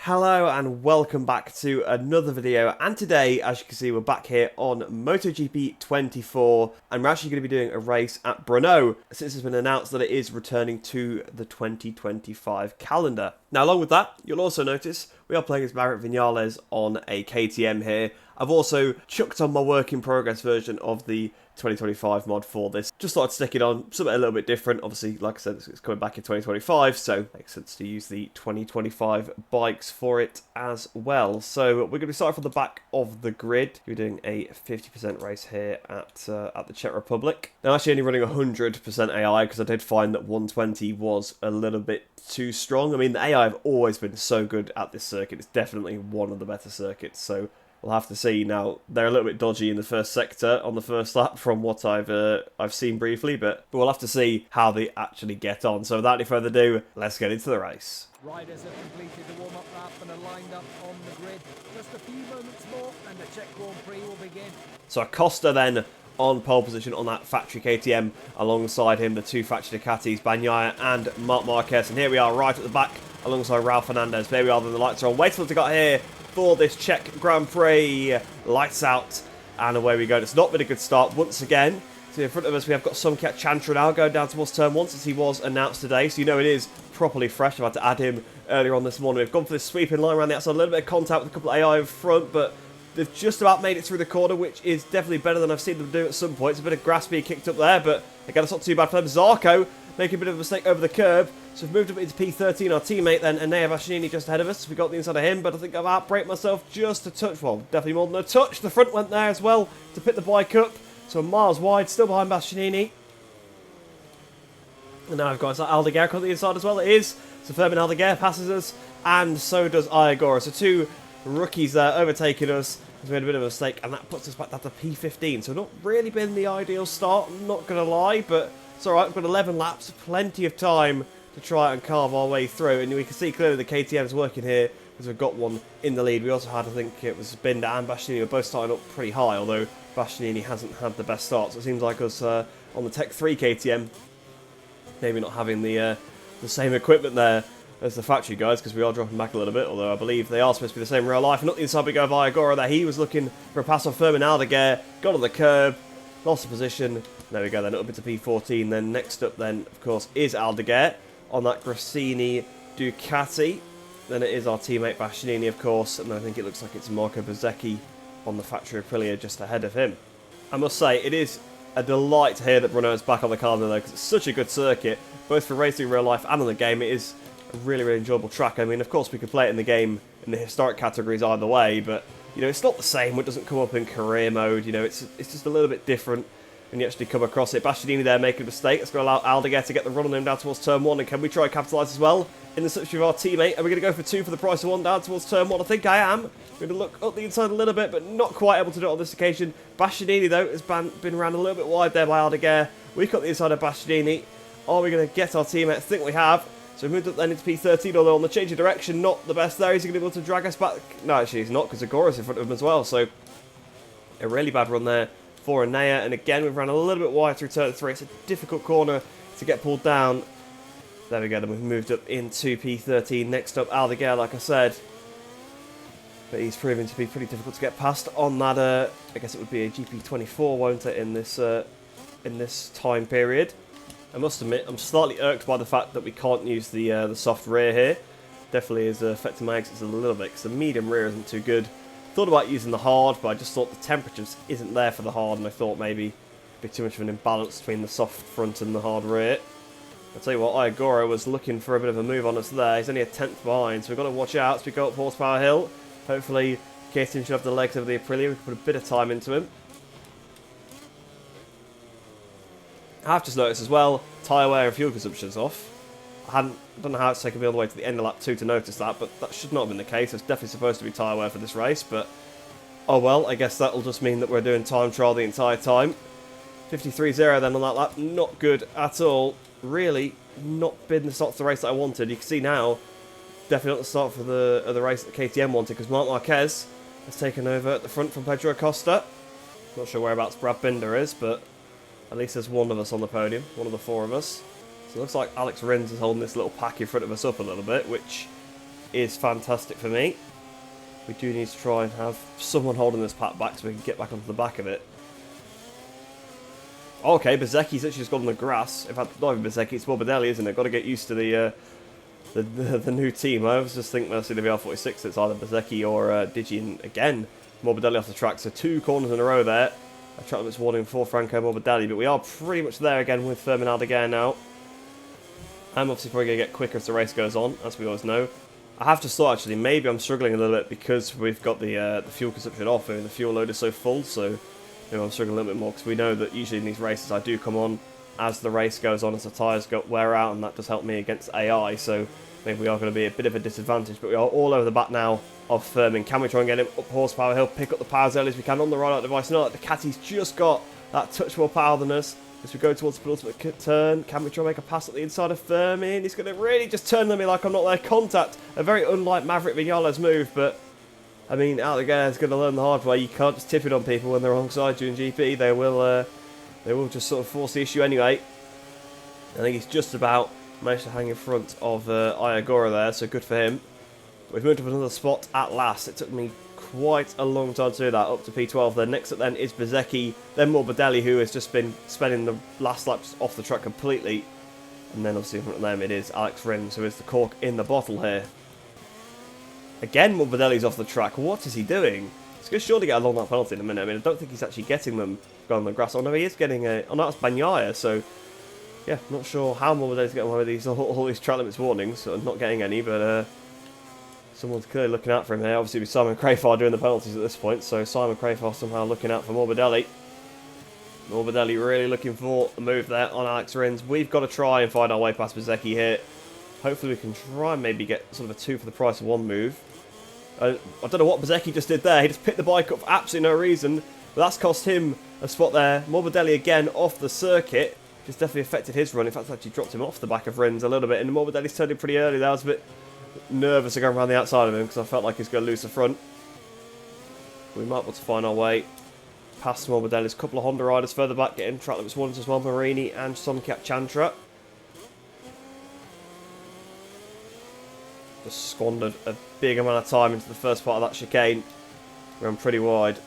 Hello and welcome back to another video, and today, as you can see, we're back here on MotoGP 24 and we're actually going to be doing a race at Brno since it's been announced that it is returning to the 2025 calendar. Now, along with that, you'll also notice we are playing as Maverick Vinales on a KTM here. I've also chucked on my work in progress version of the 2025 mod for this. Just thought I'd stick it on, something a little bit different. Obviously, like I said, it's coming back in 2025, so it makes sense to use the 2025 bikes for it as well. So we're going to be starting from the back of the grid. We're doing a 50% race here at the Czech Republic. Now, actually only running 100% AI because I did find that 120 was a little bit too strong. I mean, the AI have always been so good at this circuit. It's definitely one of the better circuits, so we'll have to see. Now, they're a little bit dodgy in the first sector on the first lap from what I've seen briefly, but we'll have to see how they actually get on. So without any further ado, let's get into the race. Riders have completed the warm-up lap and are lined up on the grid. Just a few moments more and the Czech Grand Prix will begin. So Acosta then on pole position on that factory KTM, alongside him the two factory Ducatis, Bagnaia and Marc Marquez. And here we are right at the back alongside Raul Fernandez. There we are, then the lights are on. Wait till it got here for this Czech Grand Prix. Lights out and away we go. It's not been a good start once again. So in front of us we have got Somkiat Chantra now going down towards turn 1 since he was announced today. So you know it is properly fresh. I've had to add him earlier on this morning. We've gone for this sweeping line around the outside. A little bit of contact with a couple of AI in front, but they've just about made it through the corner, which is definitely better than I've seen them do at some points. A bit of grass being kicked up there, but again, it's not too bad for them. Zarco making a bit of a mistake over the curb. So we've moved up into P13, our teammate then, and Enea Bastianini just ahead of us. We got the inside of him, but I think I've outbraked myself just a touch. Well, definitely more than a touch. The front went there as well to pick the bike up. So miles wide, still behind Bastianini. And now I've got Aldeguer on the inside as well. It is. So Fermin Aldeguer passes us, and so does Iagora. So two rookies there overtaking us. Has made a bit of a mistake, and that puts us back down to P15. So not really been the ideal start, I'm not going to lie, but it's alright. We've got 11 laps, plenty of time to try and carve our way through. And we can see clearly the KTM is working here because we've got one in the lead. We also had, I think it was Binder and Bastianini were both starting up pretty high, although Bastianini hasn't had the best start. So it seems like us on the Tech3 KTM maybe not having the same equipment there as the factory guys, because we are dropping back a little bit, although I believe they are supposed to be the same in real life. Not the inside we go of Iagora there. He was looking for a pass on Fermin Aldeguer, got on the curb, lost the position. There we go then, up into P14. Then next up then, of course, is Aldeguer on that Grassini Ducati. Then it is our teammate Bastianini, of course, and I think it looks like it's Marco Bezzecchi on the factory Aprilia just ahead of him. I must say, it is a delight to hear that Brno is back on the calendar though, because it's such a good circuit, both for racing in real life and on the game. It is a really, really enjoyable track. I mean, of course, we could play it in the game in the historic categories either way, but, you know, it's not the same. It doesn't come up in career mode, you know, it's just a little bit different when you actually come across it. Bastianini there making a mistake. Let's go allow Aldeguer to get the run on him down towards turn 1, and can we try and capitalise as well in the substitute of our teammate? Are we going to go for 2 for the price of 1 down towards turn 1? I think I am. I'm going to look up the inside a little bit, but not quite able to do it on this occasion. Bastianini, though, has been around a little bit wide there by Aldeguer. We've got the inside of Bastianini. Are we going to get our teammate? I think we have. So we moved up then into P13, although on the change of direction, not the best there. Is he going to be able to drag us back? No, actually he's not, because Agora's in front of him as well. So a really bad run there for Enea. And again, we've run a little bit wide through turn 3. It's a difficult corner to get pulled down. There we go, then we've moved up into P13. Next up, Aldeguer, like I said. But he's proving to be pretty difficult to get past on that, I guess it would be a GP24, won't it, in this time period. I must admit, I'm slightly irked by the fact that we can't use the soft rear here. Definitely is affecting my exits a little bit, because the medium rear isn't too good. Thought about using the hard, but I just thought the temperature just isn't there for the hard, and I thought maybe it'd be too much of an imbalance between the soft front and the hard rear. I'll tell you what, Iagora was looking for a bit of a move on us there. He's only a 10th behind, so we've got to watch out as we go up Horsepower Hill. Hopefully, KTM should have the legs over the Aprilia. We can put a bit of time into him. I've just noticed as well, tyre wear and fuel consumption's off. I don't know how it's taken me all the way to the end of lap 2 to notice that, but that should not have been the case. It's definitely supposed to be tyre wear for this race, but oh well, I guess that'll just mean that we're doing time trial the entire time. 53.0 then on that lap, not good at all. Really not been the start to the race that I wanted. You can see now, definitely not the start for the race that KTM wanted, because Marc Marquez has taken over at the front from Pedro Acosta. Not sure whereabouts Brad Binder is, but at least there's one of us on the podium, one of the 4 of us. So it looks like Alex Rins is holding this little pack in front of us up a little bit, which is fantastic for me. We do need to try and have someone holding this pack back so we can get back onto the back of it. Okay, Bezecchi's actually just got on the grass. In fact, not even Bezecchi, it's Morbidelli, isn't it? Got to get used to the new team. I always just think when I see the VR46, it's either Bezecchi or Digi, and again, Morbidelli off the track. So 2 corners in a row there. A track limits warning for Franco Morbidelli, but we are pretty much there again with Vinales again now. I'm obviously probably going to get quicker as the race goes on, as we always know. I have just thought, actually, maybe I'm struggling a little bit because we've got the fuel consumption off and the fuel load is so full, so maybe I'm struggling a little bit more because we know that usually in these races I do come on as the race goes on, as the tyres wear out, and that does help me against AI, so maybe we are going to be a bit of a disadvantage, but we are all over the back now of Firmin. Can we try and get him up horsepower? He'll pick up the power as early as we can on the ride-out device. Not like the Ducati's just got that touch more power than us. As we go towards the penultimate turn, can we try and make a pass at the inside of Firmin? He's going to really just turn on me like I'm not there. Contact. A very unlike Maverick Vinales move, but I mean, out there is going to learn the hard way. You can't just tip it on people when they're alongside you in GP. They will just sort of force the issue anyway. I think he's just about managed to hang in front of Iagora there, so good for him. We've moved up another spot at last. It took me quite a long time to do that, up to P12 there. Next up then is Bezecchi, then Morbidelli, who has just been spending the last laps off the track completely. And then obviously in front of them it is Alex Rins, who is the cork in the bottle here. Again, Morbidelli's off the track. What is he doing? He's going to surely get a long lap penalty in a minute. I mean, I don't think he's actually getting them going on the grass. Oh no, he is getting a... Oh no, that's Bagnaia, so... Yeah, not sure how Morbidelli's getting away with all these track limits warnings. So not getting any, but... someone's clearly looking out for him here. Obviously with Simon Crafar doing the penalties at this point, so Simon Crafar somehow looking out for Morbidelli. Morbidelli really looking for a move there on Alex Rins. We've got to try and find our way past Bezecchi here. Hopefully we can try and maybe get sort of a 2 for the price of 1 move. I don't know what Bezecchi just did there. He just picked the bike up for absolutely no reason, but that's cost him a spot there. Morbidelli again off the circuit. Just definitely affected his run. In fact, it's actually dropped him off the back of Rins a little bit, and Morbidelli's turned in pretty early there. I was a bit nervous to go around the outside of him because I felt like he's going to lose the front. We might be able to find our way past Morbidelli's couple of Honda riders further back, getting track limits ones as well, Marini and Somkiat Chantra. Just squandered a big amount of time into the first part of that chicane. Ran pretty wide.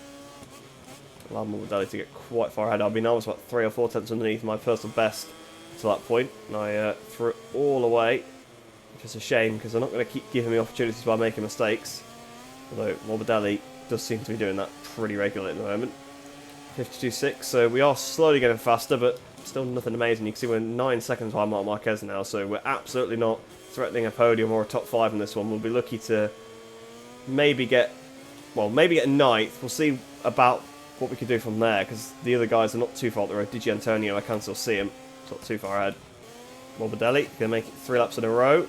Allowed Morbidelli to get quite far ahead. I've been almost about 3 or 4 tenths underneath my personal best to that point, and I threw it all away. Which is a shame because they're not going to keep giving me opportunities by making mistakes. Although Morbidelli does seem to be doing that pretty regularly at the moment. 52.6, so we are slowly getting faster, but still nothing amazing. You can see we're 9 seconds behind Marc Marquez now, so we're absolutely not threatening a podium or a top 5 in this one. We'll be lucky to maybe get a 9th. We'll see about what we can do from there, because the other guys are not too far up the road. Digi Antonio, I can still see him. It's not too far ahead. Morbidelli, going to make it 3 laps in a row.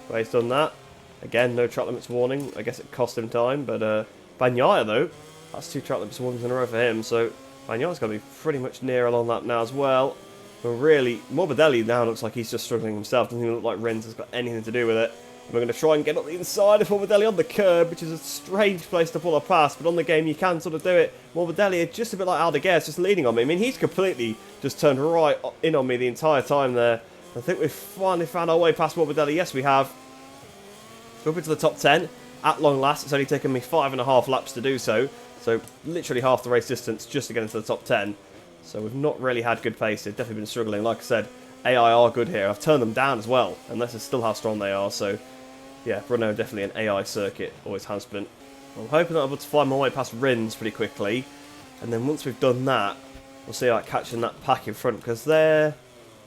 Well, he's done that. Again, no track limits warning. I guess it cost him time, but Bagnaia, though, that's 2 track limits warnings in a row for him, so Bagnaia's going to be pretty much near a long lap now as well. But really, Morbidelli now looks like he's just struggling himself. Doesn't even look like Rins has got anything to do with it. And we're going to try and get up the inside of Morbidelli on the curb, which is a strange place to pull a pass, but on the game you can sort of do it. Morbidelli is just a bit like Aldeguer, just leaning on me. I mean, he's completely just turned right in on me the entire time there. I think we've finally found our way past Morbidelli. Yes, we have. We're up into the top 10 at long last. It's only taken me 5.5 laps to do so. So literally half the race distance just to get into the top 10. So we've not really had good pace. They've definitely been struggling. Like I said, AI are good here. I've turned them down as well, and this is still how strong they are. So yeah, Brno definitely an AI circuit. Always has been. I'm hoping that I'm able to find my way past Rins pretty quickly. And then once we've done that, we'll see about catching that pack in front, because they're,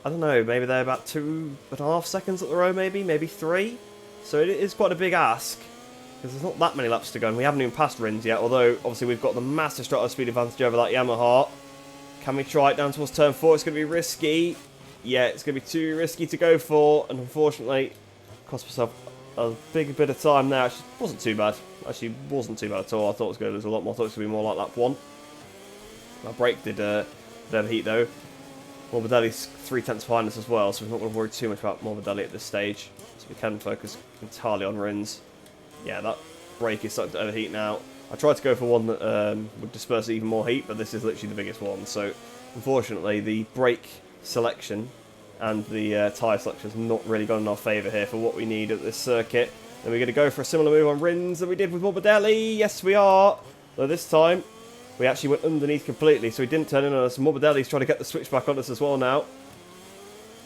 I don't know, maybe they're about 2.5 seconds at the row, maybe 3. So it is quite a big ask, because there's not that many laps to go, and we haven't even passed Rins yet, although obviously we've got the massive strato speed advantage over that Yamaha. Can we try it down towards turn 4? It's going to be risky. Yeah, it's going to be too risky to go for, and unfortunately, cost myself a big bit of time there. Actually, wasn't too bad. Actually, wasn't too bad at all. I thought it was going to lose a lot more. I thought it was going to be more like lap 1. My brake did overheat though. Morbidelli's 3 tenths behind us as well, so we're not going to worry too much about Morbidelli at this stage. So we can focus entirely on Rins. Yeah, that brake is starting to overheat now. I tried to go for one that would disperse even more heat, but this is literally the biggest one. So unfortunately, the brake selection and the tyre selection has not really gone in our favour here for what we need at this circuit. Then we're going to go for a similar move on Rins that we did with Morbidelli. Yes, we are. Though this time, we actually went underneath completely, so he didn't turn in on us. Morbidelli's trying to get the switch back on us as well now.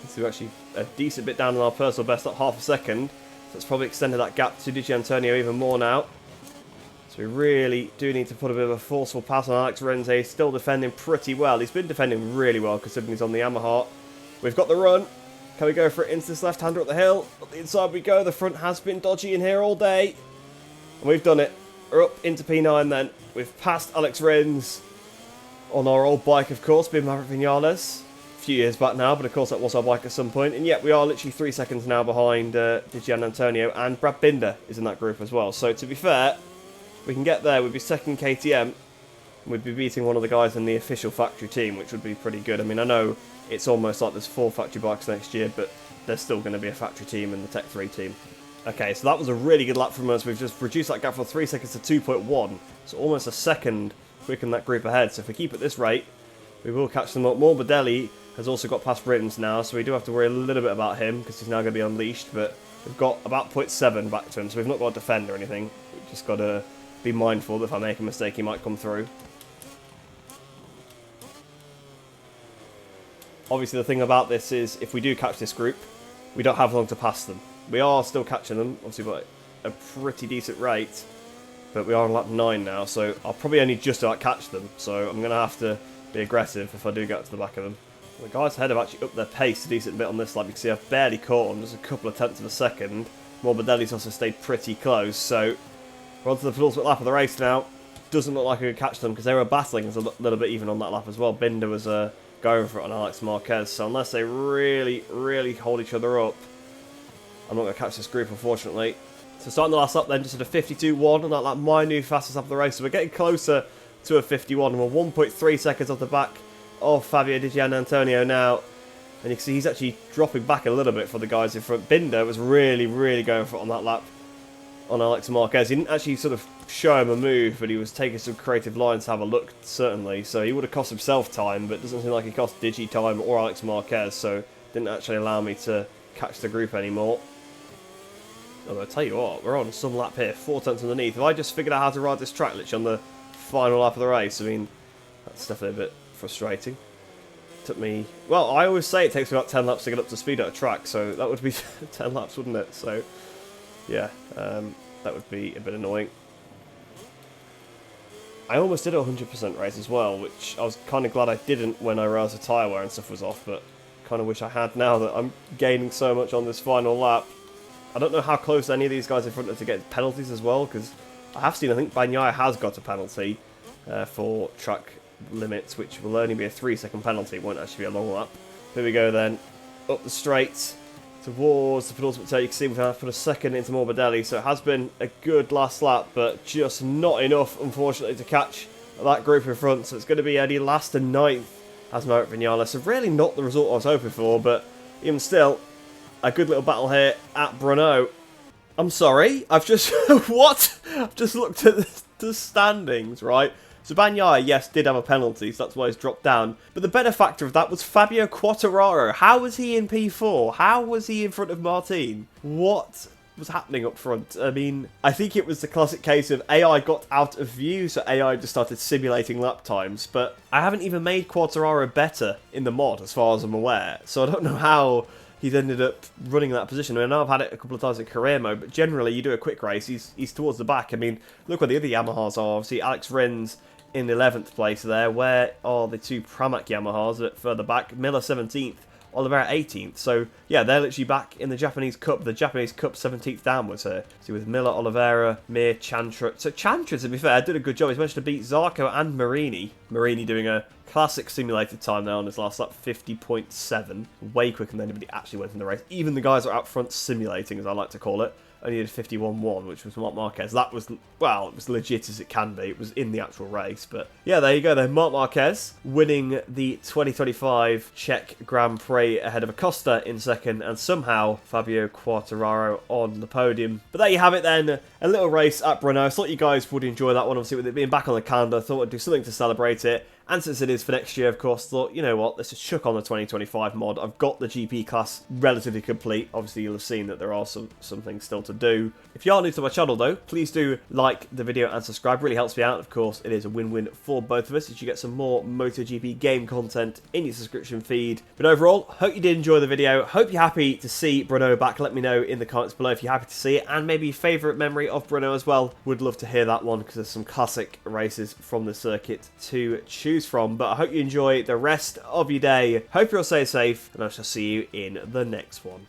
So we're actually a decent bit down on our personal best, up half a second. So it's probably extended that gap to Di Giannantonio even more now. So we really do need to put a bit of a forceful pass on Alex Rins. He's still defending pretty well. He's been defending really well considering he's on the Yamaha. We've got the run. Can we go for it into this left-hander up the hill? Up the inside we go. The front has been dodgy in here all day. And we've done it. We're up into P9 then. We've passed Alex Rins on our old bike, of course, being Maverick Vinales. A few years back now, but of course that was our bike at some point. And yet we are literally 3 seconds now behind Di Giannantonio, and Brad Binder is in that group as well. So to be fair, we can get there. We'd be second KTM. We'd be beating one of the guys in the official factory team, which would be pretty good. I mean, I know it's almost like there's 4 factory bikes next year, but there's still going to be a factory team in the Tech3 team. Okay, so that was a really good lap from us. We've just reduced that gap from 3 seconds to 2.1. So almost a second quicker than that group ahead. So if we keep at this rate, we will catch them up. Morbidelli has also got past Rins now, so we do have to worry a little bit about him because he's now going to be unleashed. But we've got about 0.7 back to him, so we've not got a defend or anything. We've just got to be mindful that if I make a mistake, he might come through. Obviously, the thing about this is, if we do catch this group, we don't have long to pass them. We are still catching them, obviously by a pretty decent rate, but we are on lap 9 now, so I'll probably only just about catch them, so I'm going to have to be aggressive if I do get to the back of them. The guys ahead have actually upped their pace a decent bit on this lap. You can see I've barely caught them, just a couple of tenths of a second. Morbidelli's also stayed pretty close, so we're on to the penultimate lap of the race now. Doesn't look like I could catch them, because they were battling us a little bit even on that lap as well. Binder was going for it on Alex Marquez, so unless they really, really hold each other up, I'm not going to catch this group, unfortunately. So starting the last lap then, just at a 52.1, and that lap my new fastest lap of the race, so we're getting closer to a 51, and we're 1.3 seconds off the back of Fabio Di Giannantonio now, and you can see he's actually dropping back a little bit for the guys in front. Binder was really, really going for it on that lap on Alex Marquez. He didn't actually sort of show him a move, but he was taking some creative lines to have a look, certainly, so he would have cost himself time, but it doesn't seem like he cost Digi time or Alex Marquez, so didn't actually allow me to catch the group anymore. Although I tell you what, we're on some lap here, 4 tenths underneath. If I just figured out how to ride this track literally on the final lap of the race, I mean, that's definitely a bit frustrating. Took me, well, I always say it takes me about 10 laps to get up to speed at a track, so that would be 10 laps, wouldn't it? So, yeah, that would be a bit annoying. I almost did a 100% race as well, which I was kind of glad I didn't when I realised the tyre wear and stuff was off, but kind of wish I had now that I'm gaining so much on this final lap. I don't know how close any of these guys in front are to get penalties as well, because I have seen, I think Bagnaia has got a penalty for track limits, which will only be a 3-second penalty. It won't actually be a long lap. Here we go then, up the straight towards the penultimate turn. You can see we've put a second into Morbidelli, so it has been a good last lap, but just not enough, unfortunately, to catch that group in front. So it's going to be Eddie last and 9th as Maverick Vinales. So really not the result I was hoping for, but even still, a good little battle here at Brno. I'm sorry, I've just... what? I've just looked at the standings, right? So Bagnaia, yes, did have a penalty, so that's why he's dropped down. But the benefactor of that was Fabio Quartararo. How was he in P4? How was he in front of Martin? What was happening up front? I mean, I think it was the classic case of AI got out of view, so AI just started simulating lap times. But I haven't even made Quartararo better in the mod, as far as I'm aware. So I don't know how he's ended up running that position. I mean, I know I've had it a couple of times in career mode, but generally you do a quick race, he's towards the back. I mean, look where the other Yamahas are. Obviously, Alex Rins in the 11th place there. Where are the two Pramac Yamahas a bit further back? Miller 17th, Oliveira 18th. So, yeah, they're literally back in the Japanese Cup. The Japanese Cup 17th downwards here. So with Miller, Oliveira, Mir, Chantra. So Chantra, to be fair, did a good job. He's managed to beat Zarco and Marini. Marini doing a classic simulated time there on his last lap, 50.7. Way quicker than anybody actually went in the race. Even the guys that are out front simulating, as I like to call it, only did 51.1, which was Marc Marquez. That was, well, it was legit as it can be. It was in the actual race. But yeah, there you go then. Marc Marquez winning the 2025 Czech Grand Prix ahead of Acosta in second, and somehow Fabio Quartararo on the podium. But there you have it then. A little race at Brno. I thought you guys would enjoy that one, obviously, with it being back on the calendar. I thought I'd do something to celebrate it. And since it is for next year, of course, thought, you know what, let's just chuck on the 2025 mod. I've got the GP class relatively complete. Obviously, you'll have seen that there are some things still to do. If you are new to my channel, though, please do like the video and subscribe. Really helps me out. Of course, it is a win-win for both of us as you get some more MotoGP game content in your subscription feed. But overall, hope you did enjoy the video. Hope you're happy to see Brno back. Let me know in the comments below if you're happy to see it, and maybe your favourite memory of Brno as well. Would love to hear that one because there's some classic races from the circuit to choose from. But I hope you enjoy the rest of your day. Hope you'll stay safe, and I shall see you in the next one.